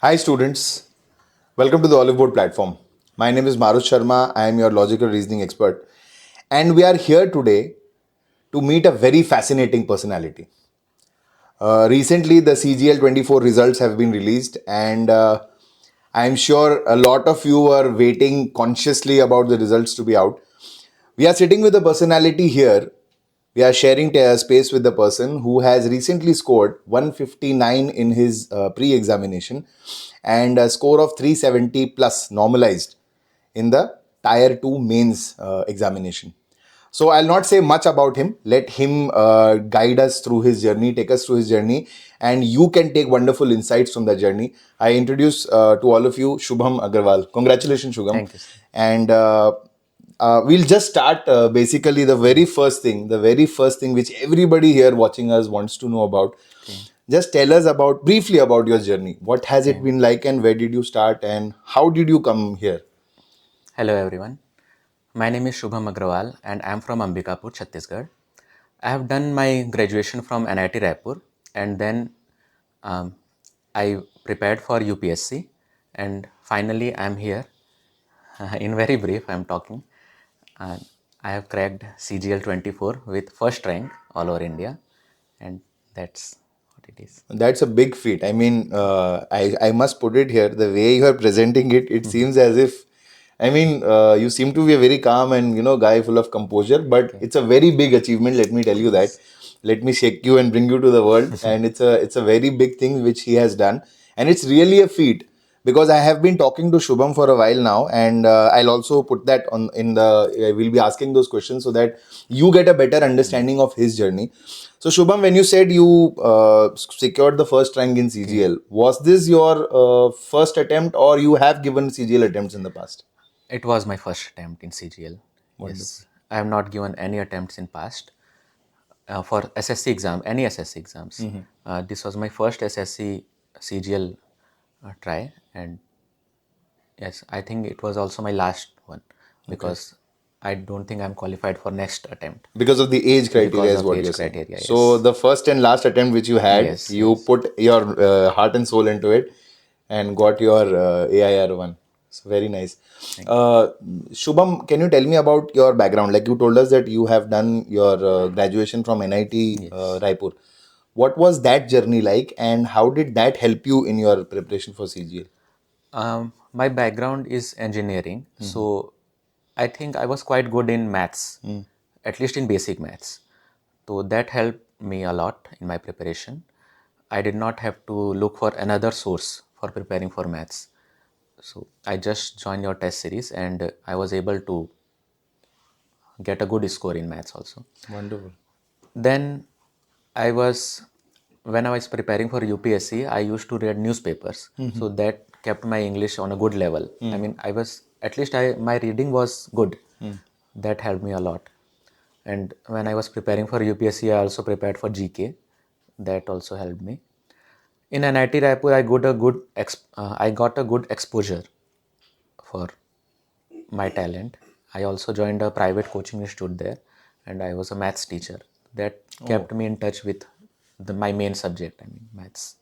Hi students, welcome to the Oliveboard platform. My name is Marush Sharma. I am your logical reasoning expert, and we are here today to meet a very fascinating personality. Recently, the CGL 24 results have been released, and I am sure a lot of you are waiting consciously about the results to be out. We are sitting with a personality here. We are sharing space with the person who has recently scored 159 in his pre-examination and a score of 370 plus normalized in the Tier 2 mains examination. So I'll not say much about him. Let him guide us through his journey, take us through his journey, and you can take wonderful insights from that journey. I introduce to all of you Shubham Agrawal. Congratulations, Shubham. Thank you, sir. And we'll just start basically the very first thing which everybody here watching us wants to know about. Okay. Just tell us about briefly about your journey. What has it Okay. been like, and where did you start, and how did you come here? Hello, everyone. My name is Shubham Agrawal, and I am from Ambikapur, Chhattisgarh. I have done my graduation from NIT Raipur, and then um, I prepared for UPSC, and finally I am here. In very brief, I am talking. Uh, I have cracked CGL 24 with first rank all over India, and that's what it is. That's a big feat. I mean, I must put it here. The way you are presenting it, it seems as if, I mean, you seem to be a very calm and guy full of composure. But Okay. it's a very big achievement. Let me tell you that. Yes. Let me shake you and bring you to the world. And it's a very big thing which he has done, and it's really a feat because I have been talking to Shubham for a while now, and I'll also put that on in the. We'll be asking those questions so that you get a better understanding of his journey. So Shubham, when you said you secured the first rank in Okay. CGL, was this your first attempt, or you have given CGL attempts in the past? It was my first attempt in CGL. Wonderful. Yes, I have not given any attempts in past for SSC exam, any SSC exams. This was my first SSC CGL try, and yes, I think it was also my last one Okay. because I don't think I'm qualified for next attempt Because of the age criteria because is of what you're age saying. criteria. So Yes, the first and last attempt which you had, yes, you yes. put your heart and soul into it and got your AIR one. So very nice. Thank you. Uh, Shubham, can you tell me about your background? Like you told us that you have done your graduation from NIT Yes. Raipur. What was that journey like, and how did that help you in your preparation for CGL? My background is engineering, so I think I was quite good in maths, at least in basic maths. So that helped me a lot in my preparation. I did not have to look for another source for preparing for maths. So I just joined your test series and I was able to get a good score in maths also. Wonderful. Then I was, when I was preparing for UPSC, I used to read newspapers. So that kept my English on a good level. I mean, I was, at least my reading was good. That helped me a lot. And when I was preparing for UPSC, I also prepared for GK. That also helped me. In NIT Raipur, I got a good exposure for my talent. I also joined a private coaching institute there, and I was a maths teacher. That Oh, kept me in touch with my main subject. I mean, maths.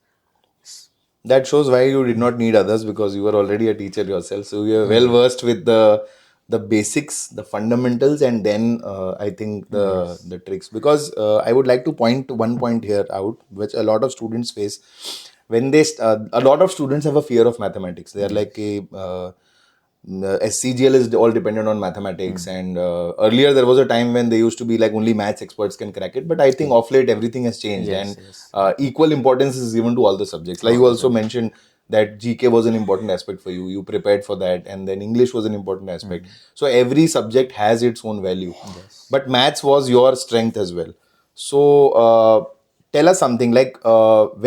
that shows why you did not need others because you were already a teacher yourself. So you are well versed with the basics, the fundamentals, and then I think Yes. the tricks. Because I would like to point to one point here out, which a lot of students face when a lot of students have a fear of mathematics. They are like Yes. a SCGL is all dependent on mathematics, and earlier there was a time when they used to be like only maths experts can crack it. But I think Okay. off late everything has changed, Yes. and Yes. equal importance is given to all the subjects. Like All you the also subject. mentioned that GK was an important aspect for you. You prepared for that, and then English was an important aspect. So every subject has its own value, Yes. but maths was your strength as well. So tell us something like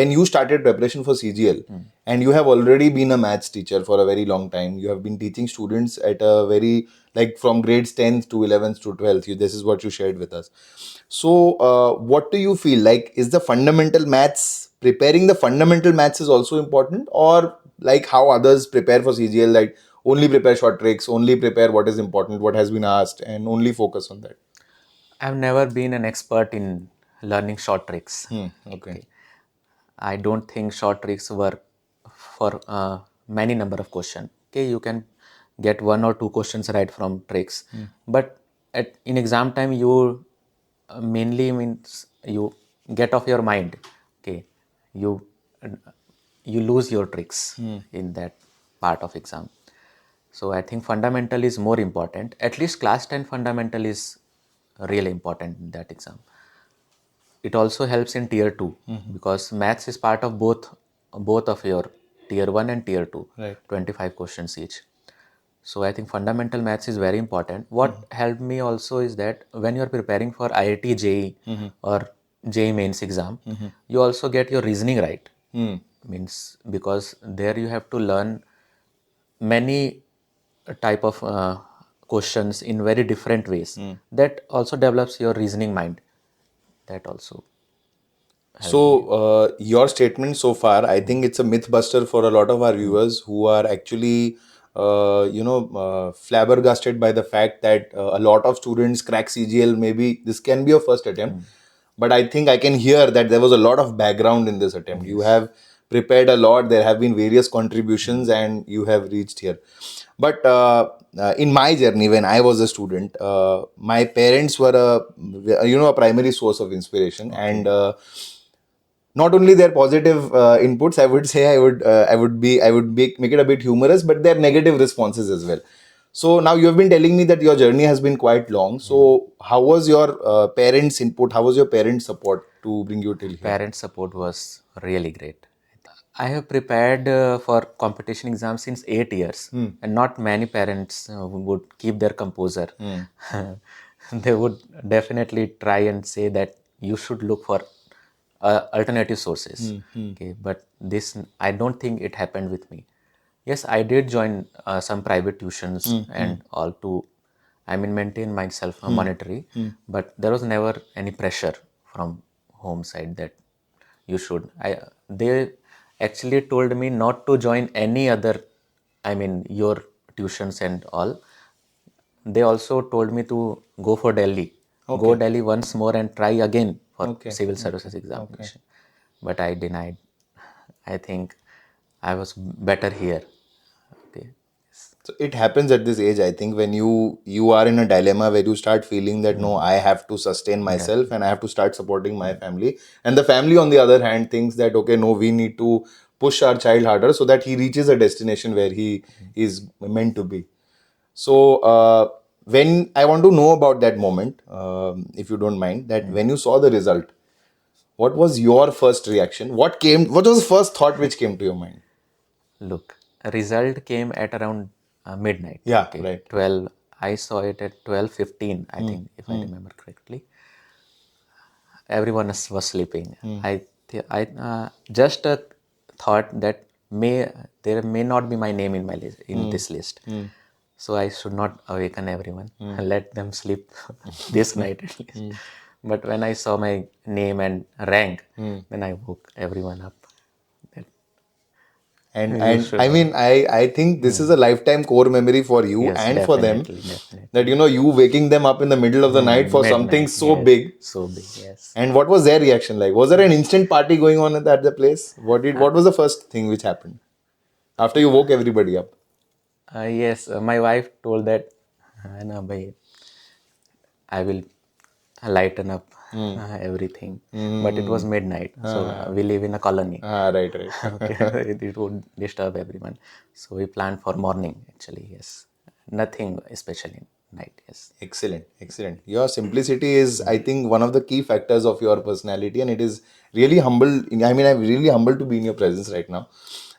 when you started preparation for CGL, and you have already been a maths teacher for a very long time. You have been teaching students at a very like from grades 10th to 11th to 12th. This is what you shared with us. So what do you feel like is the fundamental maths, preparing the fundamental maths is also important, or like how others prepare for CGL, like only prepare short tricks, only prepare what is important, what has been asked, and only focus on that? I've never been an expert in learning short tricks. Okay. Okay. I don't think short tricks work for many number of question. Okay, you can get one or two questions right from tricks, but in exam time you mainly means you get off your mind. Okay, you you lose your tricks in that part of exam. So I think fundamental is more important. At least class 10 fundamental is really important in that exam. It also helps in tier 2 because maths is part of both of your tier 1 and tier 2, Right. 25 questions each. So I think fundamental maths is very important. What helped me also is that when you're preparing for IIT JEE or JEE mains exam, you also get your reasoning right. Means because there you have to learn many type of questions in very different ways. That also develops your reasoning mind. That also helped me. So, your statement so far, I think it's a myth buster for a lot of our viewers who are actually, flabbergasted by the fact that a lot of students crack CGL. Maybe this can be your first attempt, but I think I can hear that there was a lot of background in this attempt. You have prepared a lot. There have been various contributions, and you have reached here. But in my journey, when I was a student, my parents were a primary source of inspiration, and not only their positive inputs, I would say make it a bit humorous, but their negative responses as well. So now you have been telling me that your journey has been quite long. So how was your parents' input? How was your parents' support to bring you till here? Parent support was really great. I have prepared for competition exams since 8 years, and not many parents would keep their composure. They would definitely try and say that you should look for alternative sources. Okay, but this I don't think it happened with me. Yes, I did join some private tuitions and all to, I mean, maintain myself monetary, but there was never any pressure from home side that you should. They actually told me not to join any other, I mean, your tuitions and all. They also told me to go for Delhi. Go Delhi once more and try again for civil services examination. But I denied. I think I was better here. Okay. So it happens at this age, I think, when you are in a dilemma where you start feeling that no, I have to sustain myself and I have to start supporting my family. And the family, on the other hand, thinks that okay, no, we need to push our child harder so that he reaches a destination where he is meant to be. So when I want to know about that moment, if you don't mind, that when you saw the result, what was your first reaction? What was the first thought which came to your mind? Look, result came at around midnight. Yeah, Okay, right. 12. I saw it at 12:15, I think, if I remember correctly. Everyone was sleeping. I just thought that there may not be my name in my list, in this list. So I should not awaken everyone. Let them sleep this night at least. But when I saw my name and rank, then I woke everyone up. That you And should I have. mean, I think this is a lifetime core memory for you Yes, and for them, definitely, definitely. that you waking them up in the middle of the night for something Midnight, so yes, big. so big, yes. And what was their reaction like? Was there an instant party going on at the place? What was the first thing which happened after you woke everybody up? Yes, my wife told that, "Na, bhai, I will lighten up everything." But it was midnight, so we live in a colony. Right, right. Okay, it would disturb everyone. So we planned for morning actually, yes. Nothing special in night, yes. Excellent, excellent. Your simplicity is, I think, one of the key factors of your personality, and it is really humble. I mean, I'm really humbled to be in your presence right now.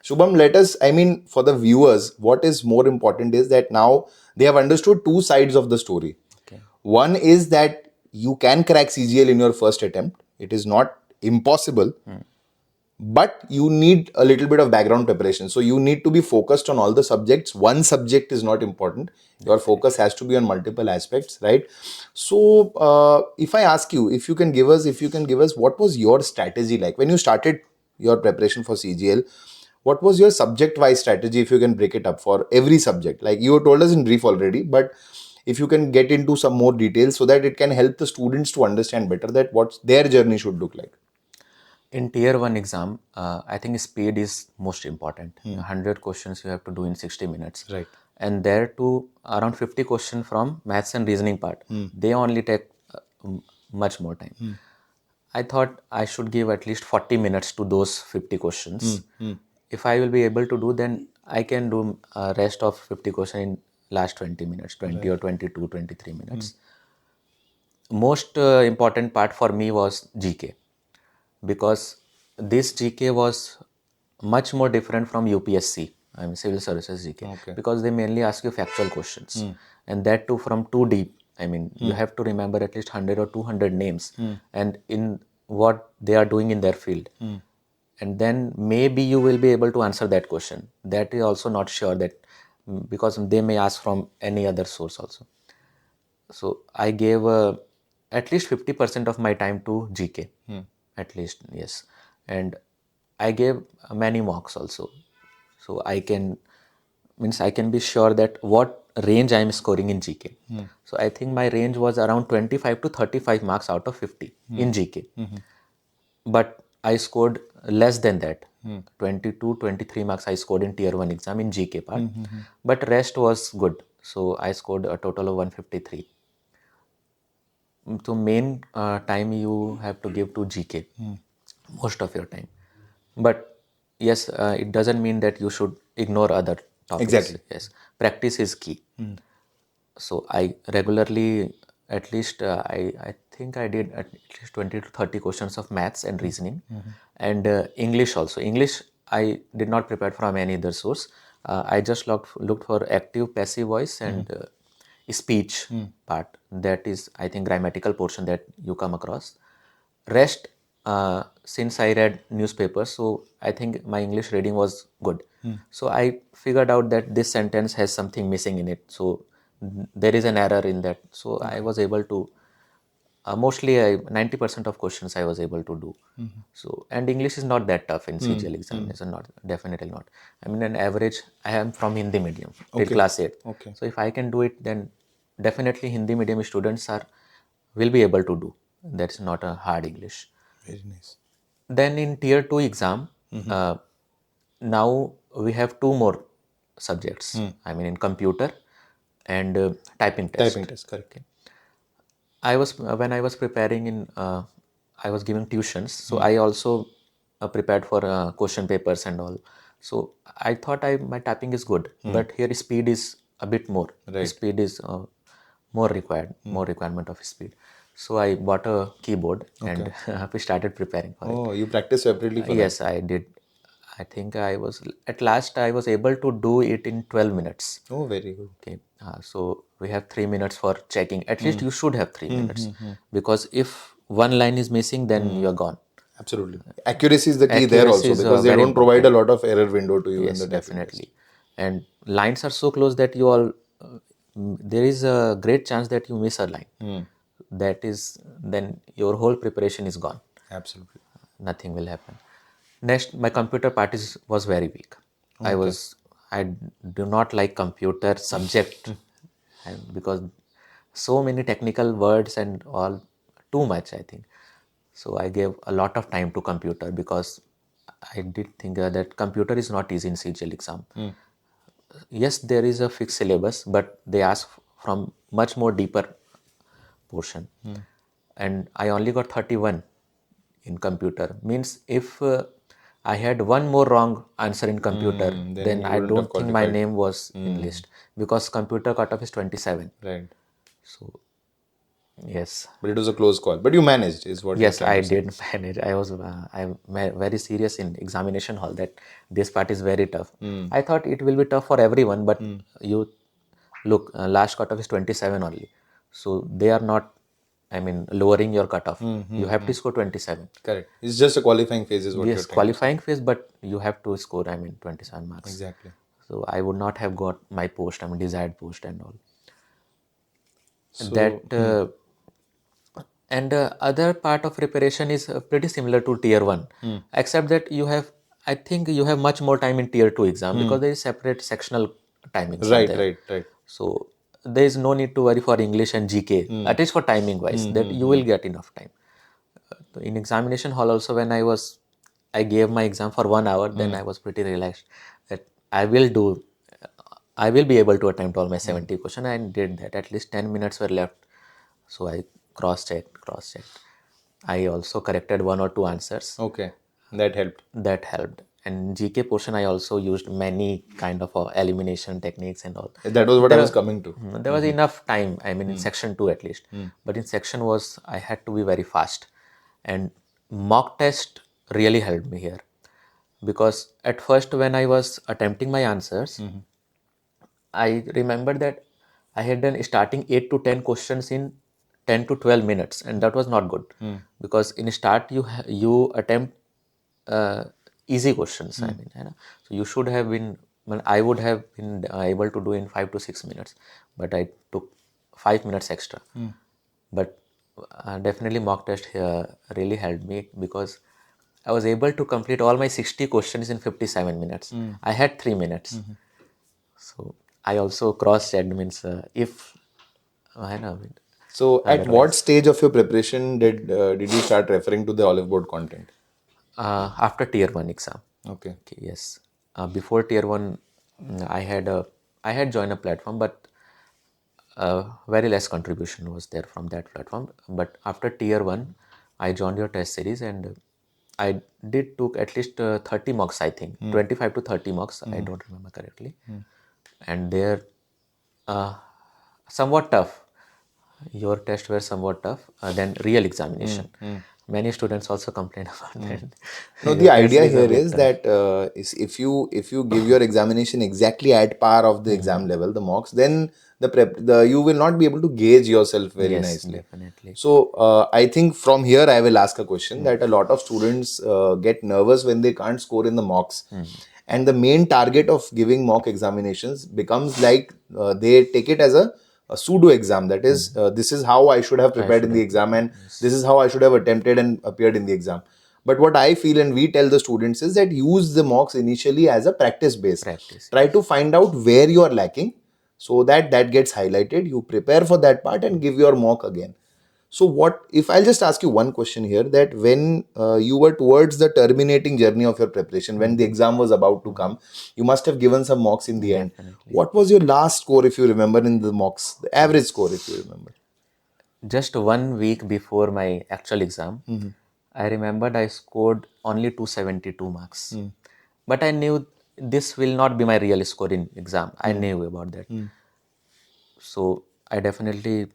Shubham, let us, I mean, for the viewers, what is more important is that now they have understood two sides of the story. Okay. One is that you can crack CGL in your first attempt, it is not impossible, but you need a little bit of background preparation. So you need to be focused on all the subjects. One subject is not important. Your focus has to be on multiple aspects, right? So if I ask you, if you can give us what was your strategy like when you started your preparation for CGL? What was your subject wise strategy, if you can break it up for every subject? Like you told us in brief already, but if you can get into some more details so that it can help the students to understand better that what their journey should look like. In tier 1 exam, I think speed is most important. 100 questions you have to do in 60 minutes. Right. And there too, around 50 questions from maths and reasoning part. They only take much more time. I thought I should give at least 40 minutes to those 50 questions. If I will be able to do, then I can do rest of 50 questions in last 20 minutes, 20 or 22, 23 minutes. Most important part for me was GK, because this GK was much more different from UPSC, I mean civil services GK, Okay. because they mainly ask you factual questions, and that too from too deep. I mean, you have to remember at least 100 or 200 names, and in what they are doing in their field. And then maybe you will be able to answer that question. That is also not sure, that because they may ask from any other source also. So I gave at least 50% of my time to GK, at least, yes. And I gave many mocks also. So I can be sure that what range I am scoring in GK. So I think my range was around 25 to 35 marks out of 50 in GK. But I scored less than that. 22, 23 marks I scored in tier 1 exam in GK part. But rest was good. So I scored a total of 153. So main time you have to give to GK, most of your time. But yes, it doesn't mean that you should ignore other topics. Exactly. Yes, practice is key. So I regularly, at least I think I did at least 20 to 30 questions of maths and reasoning, and English also. English I did not prepare from any other source. I just looked for active, passive voice and speech part. That is, I think, grammatical portion that you come across. Rest, since I read newspapers, so I think my English reading was good. So I figured out that this sentence has something missing in it. So there is an error in that. So I was able to, mostly 90% of questions I was able to do. So, and English is not that tough in CGL examination, not definitely not. I mean, an average, I am from Hindi medium till class 8. Okay. So if I can do it, then definitely Hindi medium students will be able to do. That's not a hard English. Very nice. Then in tier 2 exam, now we have two more subjects. I mean, in computer and typing test. Typing test, correct. I was when I was preparing in, I was giving tuitions, so I also prepared for question papers and all. So I thought my typing is good, but here speed is a bit more. Right. Speed is more required, more requirement of speed. So I bought a keyboard and we started preparing for it. Oh, you practice separately for Yes, I did. I think I was, at last I was able to do it in 12 minutes. that? Oh, very good. Okay, so we have 3 minutes for checking. At least you should have 3 minutes, because if one line is missing, then you are gone. Absolutely. Accuracy is the key there Accuracy also, is, because they very don't provide a lot of error window to you in Yes, the typing test. definitely. And lines are so close that you all, there is a great chance that you miss a line. That is, then your whole preparation is gone. Absolutely. Nothing will happen. Next, my computer part was very weak. I do not like computer subject, and because so many technical words and all, too much, I think. So I gave a lot of time to computer, because I did think that computer is not easy in CGL exam. Yes, there is a fixed syllabus, but they ask from much more deeper portion. And I only got 31 in computer. Means if I had one more wrong answer in computer, then you I wouldn't have don't think my qualified. name was in list, because computer cutoff is 27. Right. So yes. But it was a close call. But you managed, is what Yes, you're trying I to say. did manage. I'm very serious in examination hall that this part is very tough. I thought it will be tough for everyone, but you look, last cutoff is 27 only. So they are not, I mean, lowering your cutoff. You have to score 27. Correct. It's just a qualifying phase, is what you're Yes, trying to say. qualifying phase, but you have to score, I mean, 27 marks. Exactly. So I would not have got my post, I mean, desired post and all. So, That and other part of preparation is pretty similar to tier 1, except that you have, I think you have much more time in tier 2 exam, because there is separate sectional timings are there. right. So there is no need to worry for English and GK, at least for timing wise, that you will get enough time. In examination hall also, when I was I gave my exam for 1 hour, then I was pretty relaxed that I will be able to attempt all my 70 question. I did that. At least 10 minutes were left. So I cross-checked. I also corrected one or two answers. Okay, that helped. That helped. And GK portion, I also used many kind of elimination techniques and all. That was what I There was wa- coming to. There was enough time. I mean, in section 2 at least. But in section was, I had to be very fast. And mock test really helped me here. Because at first, when I was attempting my answers, I remember that I had done starting 8 to 10 questions in 10 to 12 minutes, and that was not good because in start you attempt easy questions. I mean, you know, so you should have been. Well, I would have been able to do in 5 to 6 minutes, but I took 5 minutes extra. But definitely mock test here really helped me because I was able to complete all my 60 questions in 57 minutes. I had 3 minutes. So I also cross-checked means if I know So, at what otherwise stage of your preparation did you start referring to the Oliveboard content? after tier 1 exam. Okay. Okay, yes. Before tier 1 I had joined a platform, but very less contribution was there from that platform. But after tier 1 I joined your test series, and I did took at least 30 mocks, I think 25 to 30 mocks, I don't remember correctly. And they're uh, somewhat tough. Your tests were somewhat tough than real examination. Many students also complain about that. No, Your the test idea is a here bit is tough. that if you give your examination exactly at par of the exam level, the mocks, then you will not be able to gauge yourself very Yes, nicely. definitely. So I think from here I will ask a question that a lot of students get nervous when they can't score in the mocks, and the main target of giving mock examinations becomes like they take it as a pseudo exam. That is, this is how I should have I prepared should in the have. exam, and this Yes. is how I should have attempted and appeared in the exam. But what I feel and we tell the students is that use the mocks initially as a practice base. Practice, Try yes. to find out where you are lacking so that that gets highlighted. You prepare for that part and give your mock again. So, what if I'll just ask you one question here, that when you were towards the terminating journey of your preparation, when the exam was about to come, you must have given some mocks in the end. Definitely. What was your last score, if you remember, in the mocks? The average score, if you remember. Just 1 week before my actual exam, I remembered I scored only 272 marks. But I knew this will not be my real score in exam. I knew about that. So I definitely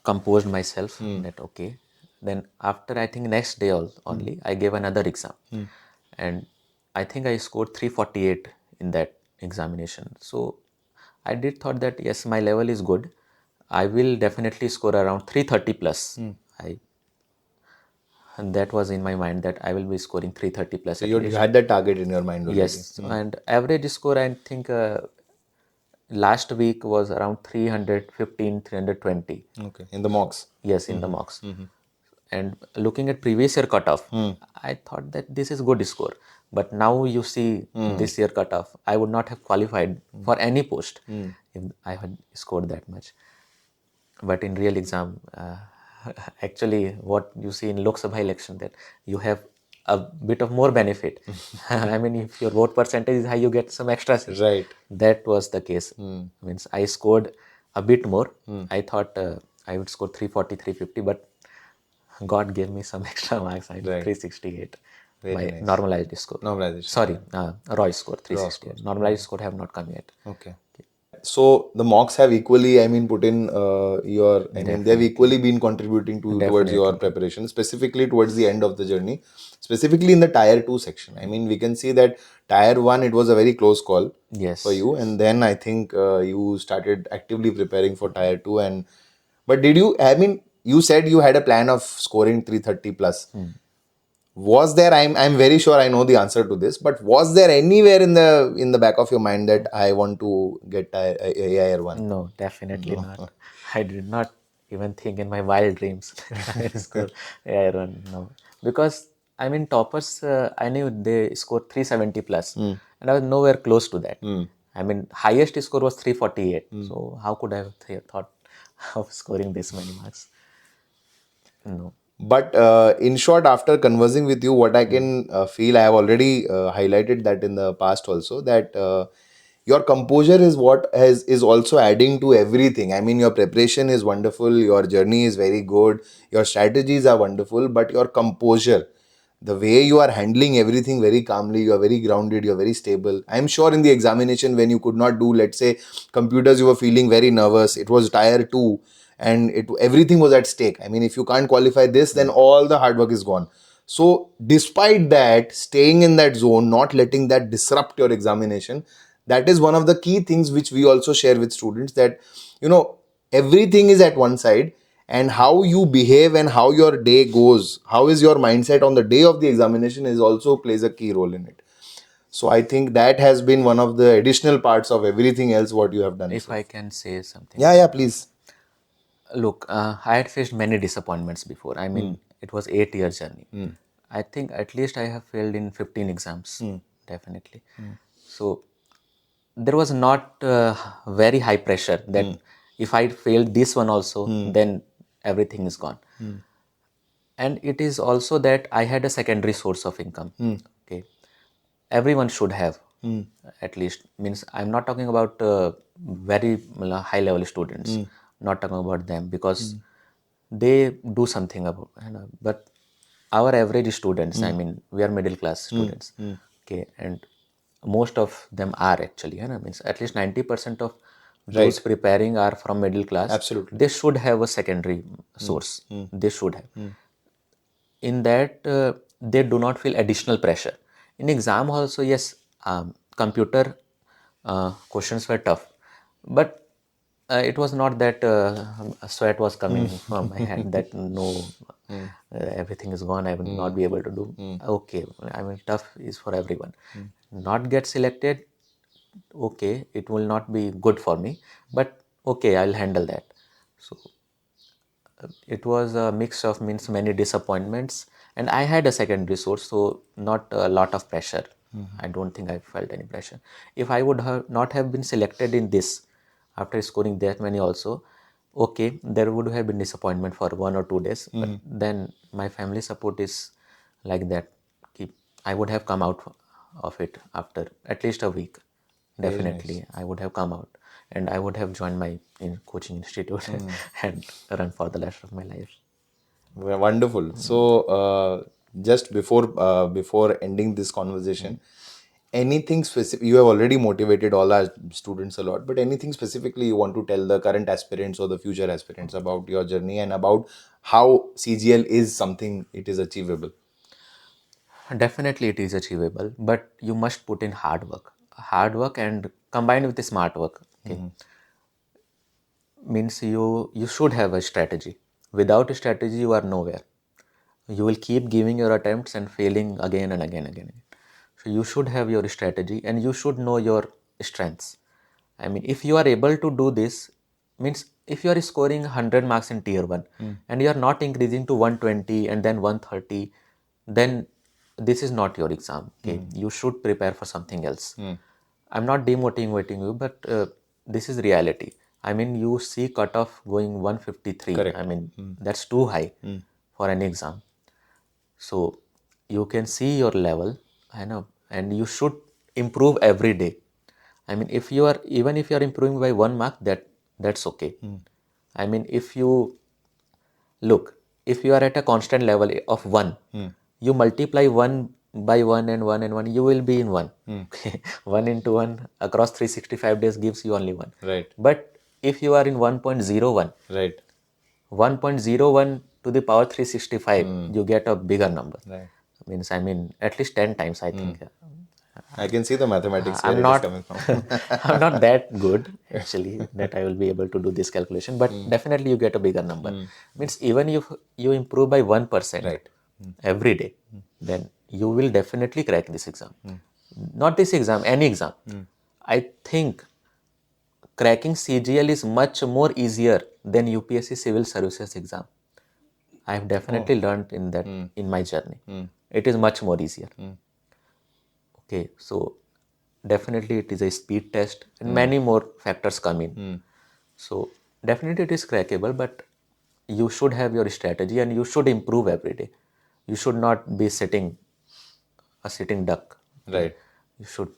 composed myself that okay. Then after, I think next day only I gave another exam, and I think I scored 348 in that examination. So I did thought that yes, my level is good. I will definitely score around 330 plus. I And that was in my mind that I will be scoring 330 plus So, at you least. had that target in your mind already. Yes, and average score I think last week was around 315, 320. Okay. In the mocks. Yes, in the mocks. And looking at previous year cutoff, I thought that this is good score. But now you see this year cutoff, I would not have qualified for any post if I had scored that much. But in real exam, actually what you see in Lok Sabha election, that you have a bit of more benefit. I mean, if your vote percentage is high, you get some extra seats. Right. That was the case. Means I scored a bit more. I thought I would score 340, 350, but God gave me some extra marks. I Right. 368. Very My nice. normalized score. Normalization. Sorry, Roy score Raw 368. scores. Normalized score have not come yet. Okay. So the mocks have equally, I mean, put in I mean, they've equally been contributing to towards your Definitely. preparation, specifically towards the end of the journey, specifically in the tier 2 section. I mean, we can see that tier 1, it was a very close call for Yes. you, and then I think you started actively preparing for tier 2. And but did you, I mean, you said you had a plan of scoring 330 plus. Was there, I'm very sure I know the answer to this, but was there anywhere in the back of your mind that I want to get AIR 1? No, definitely not. I did not even think in my wild dreams that I will score iron. No, because I mean toppers. I knew they scored 370 plus, and I was nowhere close to that. I mean highest score was 348. So how could I have thought of scoring this many marks? No. But in short, after conversing with you, what I can feel, I have already highlighted that in the past also, that your composure is what is also adding to everything. I mean, your preparation is wonderful, your journey is very good, your strategies are wonderful, but your composure, the way you are handling everything very calmly, you are very grounded, you are very stable. I am sure in the examination when you could not do, let's say, computers, you were feeling very nervous, it was tier 2, and everything was at stake. I mean, if you can't qualify this, then all the hard work is gone. So despite that, staying in that zone, not letting that disrupt your examination, that is one of the key things which we also share with students, that everything is at one side, and how you behave and how your day goes, how is your mindset on the day of the examination, is also plays a key role in it. So I think that has been one of the additional parts of everything else what you have done If so I far. can say something Yeah, about please. look, I had faced many disappointments before. I mean, it was 8 year journey. I think at least I have failed in 15 exams, definitely. So there was not very high pressure that if I failed this one also, then everything is gone. And it is also that I had a secondary source of income. Okay, everyone should have at least, means I'm not talking about very high level students, not talking about them because they do something about, but our average students, I mean, we are middle class students, okay, and most of them are actually, means at least 90% of those Right. preparing are from middle class. Absolutely. They should have a secondary source. They should have. In that they do not feel additional pressure. In exam also, yes, computer questions were tough, but it was not that sweat was coming from my hand that no, everything is gone, I will not be able to do. Okay, I mean, tough is for everyone. Not get selected, okay, it will not be good for me, but okay, I'll handle that. So it was a mix of, means, many disappointments, and I had a secondary source, so not a lot of pressure. I don't think I felt any pressure. If I would have not have been selected in this after scoring that many also, okay, there would have been disappointment for 1 or 2 days, but then my family support is like that. I would have come out of it after at least a week. Very nice. Definitely, I would have come out and I would have joined my coaching institute and run for the rest of my life. Wonderful. So, just before ending this conversation, anything specific? You have already motivated all our students a lot, but anything specifically you want to tell the current aspirants or the future aspirants about your journey and about how CGL is something it is achievable? Definitely, it is achievable, but you must put in hard work, and combined with the smart work. Okay, means you should have a strategy. Without a strategy, you are nowhere. You will keep giving your attempts and failing again and again and again. So you should have your strategy and you should know your strengths. I mean, if you are able to do this, means if you are scoring 100 marks in tier 1 and you are not increasing to 120 and then 130, then this is not your exam. Okay, you should prepare for something else. I'm not demotivating you, but this is reality. I mean, you see cutoff going 153. I Correct. mean, that's too high for an exam. So you can see your level, I know, and you should improve every day. I mean, if you are, even if you are improving by 1 mark, that's okay. I mean, if you look, if you are at a constant level of 1, you multiply 1 by 1 and 1 and 1, you will be in 1. Okay. 1 into 1 across 365 days gives you only 1. Right. But if you are in 1.01, Right. 1.01 to the power 365, you get a bigger number. Right. Means, I mean, at least 10 times, I think. I can see the mathematics where I'm it is not coming from. I'm not that good actually that I will be able to do this calculation, but definitely you get a bigger number. Means even if you improve by 1% Right. every day, then you will definitely crack this exam. Not this exam, any exam. I think cracking CGL is much more easier than UPSC civil services exam. I have definitely learned in that in my journey. It is much more easier. Okay, so definitely it is a speed test and many more factors come in. So definitely it is crackable, but you should have your strategy and you should improve every day. You should not be sitting a sitting duck. Right. You should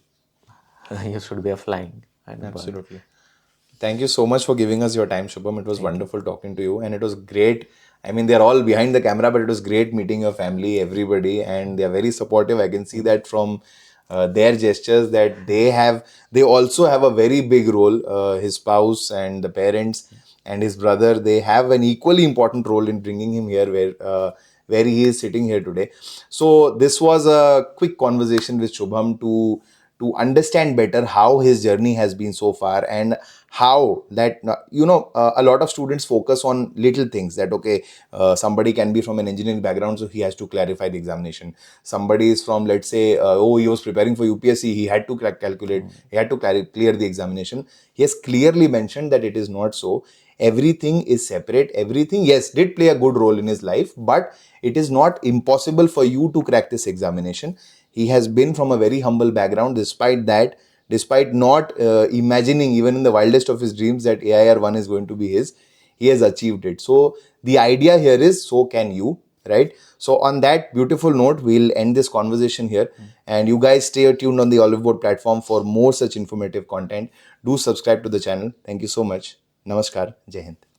you should be a flying and a bird. Absolutely. Thank you so much for giving us your time, Shubham. It was wonderful talking to you, and it was great. I mean, they're all behind the camera, but it was great meeting your family, everybody, and they are very supportive. I can see that from their gestures that they also have a very big role. His spouse and the parents and his brother, they have an equally important role in bringing him here where he is sitting here today. So this was a quick conversation with Shubham to understand better how his journey has been so far, and how that a lot of students focus on little things that okay, somebody can be from an engineering background, so he has to clarify the examination. Somebody is from, let's say, oh, he was preparing for UPSC, he had to calculate, he had to clear the examination. He has clearly mentioned that it is not so. Everything is separate. Everything, yes, did play a good role in his life, but it is not impossible for you to crack this examination. He has been from a very humble background. Despite that, despite not imagining even in the wildest of his dreams that AIR 1 is going to be his, he has achieved it. So the idea here is, so can you, right? So on that beautiful note, we'll end this conversation here. And you guys stay tuned on the Oliveboard platform for more such informative content. Do subscribe to the channel. Thank you so much. Namaskar. Jai Hind.